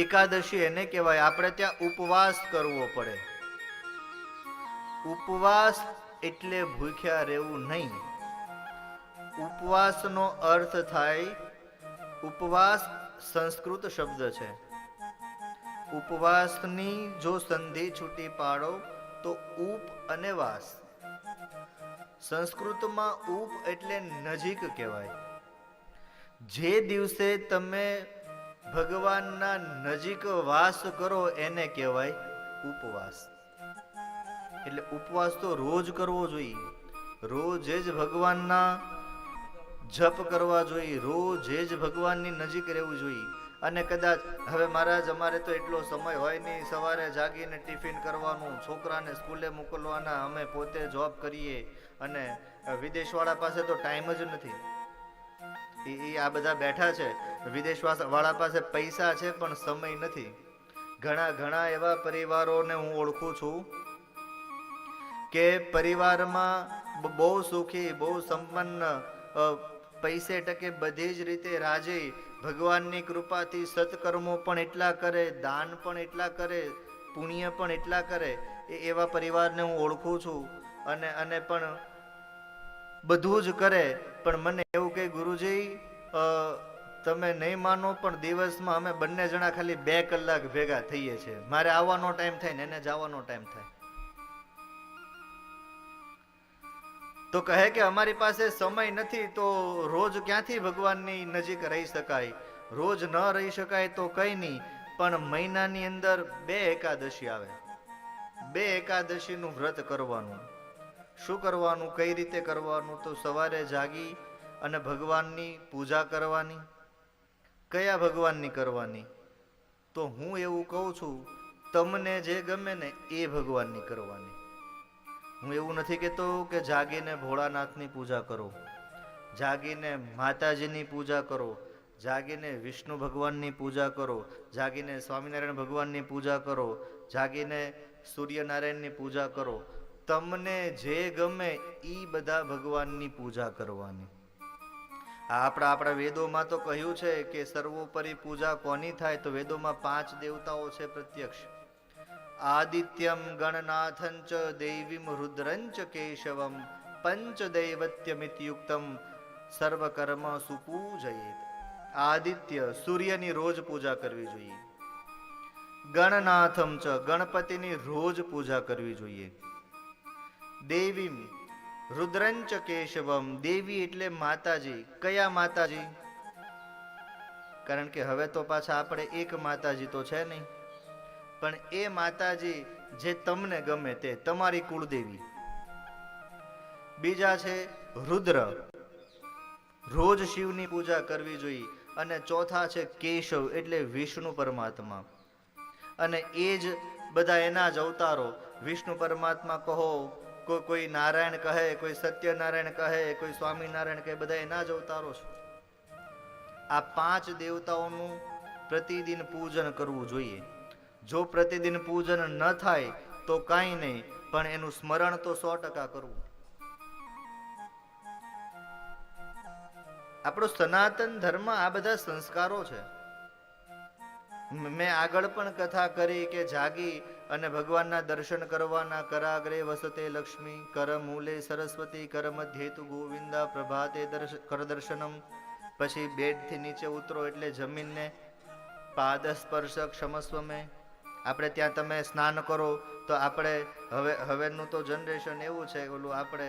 એકાદશી એને કહેવાય. આપણે ત્યાં ઉપવાસ કરવો પડે. ઉપવાસ એટલે ભૂખ્યા રહેવું નહીં. ઉપવાસનો અર્થ થાય, ઉપવાસ સંસ્કૃત શબ્દ છે. ઉપવાસની જો સંધિ છૂટી પાડો તો ઉપ અને વાસ. સંસ્કૃતમાં ઉપ એટલે નજીક કહેવાય. જે દિવસે તમે ભગવાનના નજીક વાસ કરો એને કહેવાય ઉપવાસ. એટલે ઉપવાસ તો રોજ કરવો જોઈએ. રોજે જ ભગવાનના જપ કરવા જોઈએ, રોજે જ ભગવાનની નજીક રહેવું જોઈએ. અને કદાચ હવે મહારાજ અમારે તો એટલો સમય હોય નહીં, સવારે જાગીને ટિફિન કરવાનું, છોકરાને સ્કૂલે મોકલવાના, અમે પોતે જોબ કરીએ અને વિદેશવાળા પાસે તો ટાઈમ જ નથી. એ આ બધા બેઠા છે, વિદેશ વાળા પાસે પૈસા છે પણ સમય નથી. ઘણા એવા પરિવારોને હું ઓળખું છું કે પરિવારમાં બહુ સુખી, બહુ સંપન્ન, પૈસે ટકે બધી જ રીતે રાજી, ભગવાનની કૃપાથી સત્કર્મો પણ એટલા કરે, દાન પણ એટલા કરે, પુણ્ય પણ એટલા કરે. એવા પરિવારને હું ઓળખું છું. અને પણ બધું જ કરે, પણ મને એવું કે ગુરુજી તમે નહીં માનો પણ દિવસમાં અમે બંને જણા ખાલી 2 કલાક ભેગા થઈએ છીએ. મારે આવવાનો ટાઈમ થાય ને એને જવાનો ટાઈમ થાય. તો કહે કે અમારી પાસે સમય નથી, તો રોજ ક્યાંથી ભગવાનની નજીક રહી શકાય? રોજ ન રહી શકાય તો કઈ નહીં, પણ મહિનાની અંદર 2 એકાદશી આવે. 2 એકાદશીનું વ્રત કરવાનું. શું કરવાનું, કઈ રીતે કરવાનું? તો સવારે જાગી અને ભગવાનની પૂજા કરવાની. કયા ભગવાનની કરવાની? તો હું એવું કહું છું, તમને જે ગમે ને એ ભગવાનની કરવાની. હું એવું નથી કહેતો કે જાગીને ભોળાનાથની પૂજા કરો, જાગીને માતાજીની પૂજા કરો, જાગીને વિષ્ણુ ભગવાનની પૂજા કરો, જાગીને સ્વામિનારાયણ ભગવાનની પૂજા કરો, જાગીને સૂર્યનારાયણની પૂજા કરો. તમને જે ગમે એ બધા ભગવાનની પૂજા કરવાની. આપણા વેદોમાં તો કહ્યું છે કે સર્વોપરી પૂજા કોની થાય? તો વેદોમાં 5 દેવતાઓ છે પ્રત્યક્ષ. આદિત્યમ ગણનાથંચ દેવીમ રુદ્રંચ કેશવમ પંચદૈવત્યમિત્યુક્તમ સર્વકર્મ સુપૂજયેત. આદિત્ય સૂર્યની રોજ પૂજા કરવી જોઈએ. ગણનાથમ ચ ગણપતિની રોજ પૂજા કરવી જોઈએ. દેવીમ રુદ્રંચ કેશવમ દેવી એટલે માતાજી. કયા માતાજી? કારણ કે હવે તો પાછા આપણે એક માતાજી તો છે નહીં, પણ એ માતાજી જે તમને ગમે તે, તમારી કુળદેવી. બીજા છે રુદ્ર, રોજ શિવની પૂજા કરવી જોઈએ. અને ચોથા છે કેશવ એટલે વિષ્ણુ પરમાત્મા. અને એ જ બધા એના જ અવતારો. વિષ્ણુ પરમાત્મા કહો, કોઈ નારાયણ કહે, કોઈ સત્યનારાયણ કહે, કોઈ સ્વામિનારાયણ કહે, બધા એના જ અવતારો છે. આ 5 દેવતાઓનું પ્રતિદિન પૂજન કરવું જોઈએ. જો પ્રતિદિન પૂજન ન થાય તો કાંઈ નહીં, પણ એનું સ્મરણ તો 100% કરવું. આપણો સનાતન ધર્મ આ બધા સંસ્કારો છે. મેં આગળ પણ કથા કરી કે જાગી અને ભગવાનના દર્શન કરવાના. કરાગ્રે વસતે લક્ષ્મી, કર મૂલે સરસ્વતી, કર મધ્યેતુ ગોવિંદા, પ્રભાતે કર દર્શનમ. પછી બેડથી નીચે ઉતરો એટલે જમીનને પાદ સ્પર્શ ક્ષમસ્વ મેં. આપણે ત્યાં તમે સ્નાન કરો તો આપણે હવેનું તો જનરેશન એવું છે, ઓલું આપણે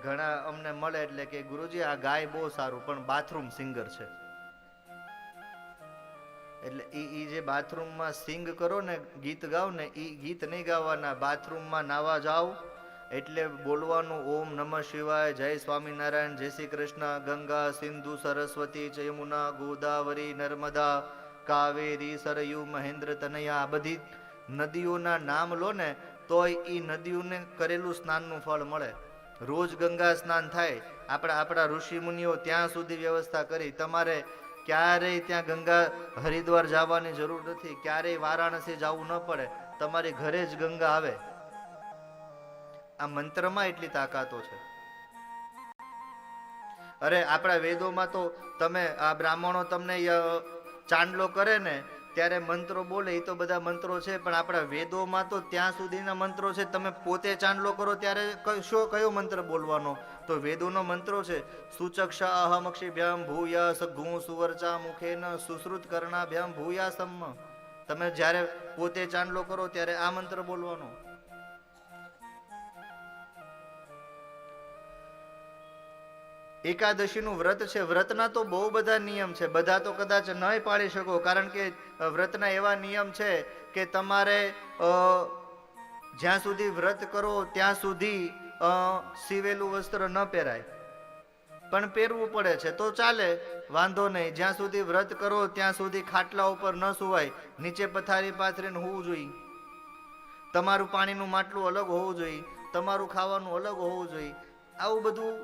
ઘણા અમને મળે એટલે કે ગુરુજી આ ગાય બહુ સારું, પણ બાથરૂમ સિંગર છે. એટલે ઈ જે બાથરૂમમાં સિંગ કરો ને, ગીત ગાવ ને, ઈ ગીત નહીં ગાવાના. બાથરૂમમાં નાવા જાવ એટલે બોલવાનું ઓમ નમઃ શિવાય, જય સ્વામિનારાયણ, જય શ્રી કૃષ્ણ, ગંગા સિંધુ સરસ્વતી ચ યમુના ગોદાવરી નર્મદા કાવેરી સરયુ મહેન્દ્ર તનયા. આ બધી નદીઓના નામ લો ને તોય ઈ નદીઓને કરેલું સ્નાનનું ફળ મળે. રોજ ગંગા સ્નાન થાય. આપણા ઋષિ મુનિઓ ત્યાં સુધી વ્યવસ્થા કરી. તમારે ક્યારેય ત્યાં ગંગા હરિદ્વાર જવાની જરૂર નથી, ક્યારેય વારાણસી જવું ન પડે, તમારી ઘરે જ ગંગા આવે. આ મંત્રમાં એટલી તાકાતો છે. અરે આપણા વેદોમાં તો તમે આ બ્રાહ્મણો તમને ચાંદલો કરે ને ત્યારે મંત્રો બોલે એ તો બધા મંત્રો છે, પણ આપણા વેદોમાં તો ત્યાં સુધીના મંત્રો છે. તમે પોતે ચાંદલો કરો ત્યારે કયો મંત્ર બોલવાનો? તો વેદોનો મંત્રો છે સુચક્ષા અહમક્ષિભ્યામ ભૂયા સઘું સુવર્ચા મુખેન સુશ્રુત કર્ણાભ્યામ ભૂયા સમ્મ. તમે જ્યારે પોતે ચાંદલો કરો ત્યારે આ મંત્ર બોલવાનો. એકાદશીનું વ્રત છે. વ્રતના તો બહુ બધા નિયમ છે, બધા તો કદાચ ન પાળી શકો, કારણ કે વ્રતના એવા નિયમ છે કે તમારે જ્યાં સુધી વ્રત કરો ત્યાં સુધી સીવેલું વસ્ત્ર ન પહેરાય, પણ પહેરવું પડે છે તો ચાલે, વાંધો નહીં. જ્યાં સુધી વ્રત કરો ત્યાં સુધી ખાટલા ઉપર ન સુવાય, નીચે પથારી પાથરીને હોવું જોઈએ. તમારું પાણીનું માટલું અલગ હોવું જોઈએ, તમારું ખાવાનું અલગ હોવું જોઈએ. આવું બધું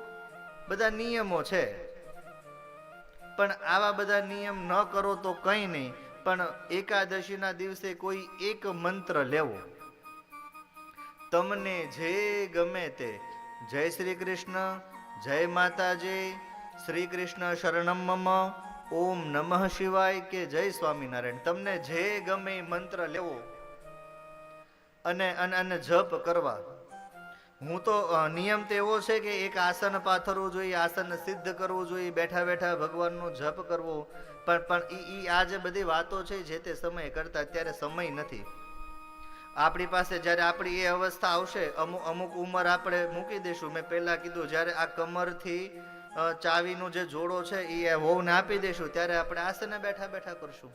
બધા નિયમો છે. પણ આવા બધા નિયમ ન કરો તો કંઈ નહીં, પણ એકાદશીના દિવસે કોઈ એક મંત્ર લેવો, તમને જે ગમે તે. જય શ્રી કૃષ્ણ, જય માતાજી, શ્રી કૃષ્ણ શરણમ મમ, ઓમ નમઃ શિવાય કે જય સ્વામિનારાયણ, તમને જે ગમે એ મંત્ર લેવો અને જપ કરવા. હું તો નિયમ તો એવો છે કે એક આસન પાથરવું જોઈએ, આસન સિદ્ધ કરવું જોઈએ, બેઠા બેઠા ભગવાનનો જપ કરવો. પણ આ જે બધી વાતો છે જે તે સમયે કરતા, અત્યારે સમય નથી આપણી પાસે. જ્યારે આપણી એ અવસ્થા આવશે, અમુક ઉંમર આપણે મૂકી દઈશું. મેં પહેલા કીધું, જ્યારે આ કમરથી ચાવીનો જે જોડો છે એ વહુને આપી દઈશું, ત્યારે આપણે આસને બેઠા બેઠા કરશું.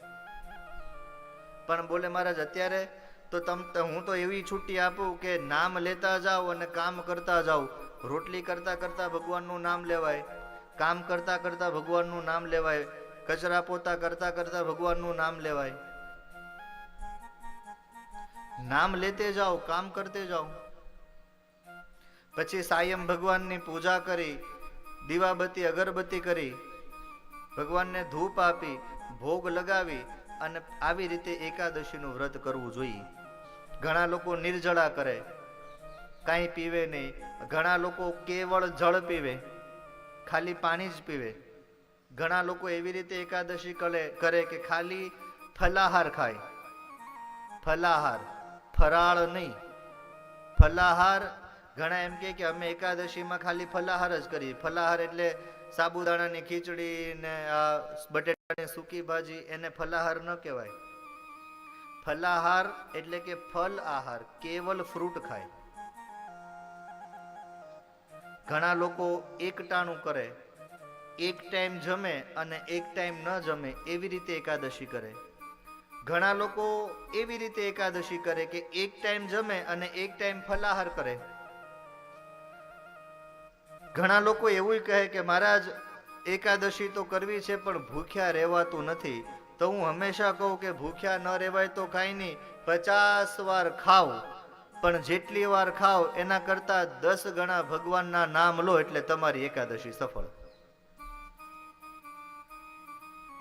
પણ બોલે મહારાજ અત્યારે તો હું તો એવી છૂટી આપું કે નામ લેતા જાઓ અને કામ કરતા જાઓ. રોટલી કરતા કરતા ભગવાનનું નામ લેવાય, કામ કરતા કરતા ભગવાનનું નામ લેવાય, કચરા પોતા કરતા કરતા ભગવાનનું નામ લેવાય. નામ લેતે જાઓ, કામ કરતે જાઓ. પછી સાયમ ભગવાનની પૂજા કરી, દીવાબત્તી અગરબત્તી કરી, ભગવાનને ધૂપ આપી, ભોગ લગાવી, અને આવી રીતે એકાદશીનું વ્રત કરવું જોઈએ. ઘણા લોકો નિર્જળા કરે, કાંઈ પીવે નહીં. ઘણા લોકો કેવળ જળ પીવે, ખાલી પાણી જ પીવે. ઘણા લોકો એવી રીતે એકાદશી કરે કે ખાલી ફલાહાર ખાય. ફલાહાર, ફરાળ નહીં, ફલાહાર. ઘણા એમ કે અમે એકાદશીમાં ખાલી ફલાહાર જ કરીએ. ફલાહાર એટલે સાબુદાણાની ખીચડી ને બટેટાની સૂકી ભાજી, એને ફલાહાર ન કહેવાય. ફલાહાર એટલે કે ફલ આહાર, કેવલ ફ્રૂટ ખાય. ઘણા લોકો એકટાણું કરે, એક ટાઈમ જમે અને એક ટાઈમ ન જમે, એવી રીતે એકાદશી કરે. ઘણા લોકો એવી રીતે એકાદશી કરે કે એક ટાઈમ જમે અને એક ટાઈમ ફલાહાર કરે. ઘણા લોકો એવું કહે કે મહારાજ એકાદશી તો કરવી છે પણ ભૂખ્યા રહેવાતું નથી. તો હું હંમેશા કહું કે ભૂખ્યા ન રહેવાય તો કાંઈ નહીં, 50 વાર ખાવ, પણ જેટલી વાર ખાવ એના કરતા 10 ગણા ભગવાનના નામ લો, એટલે તમારી એકાદશી સફળ.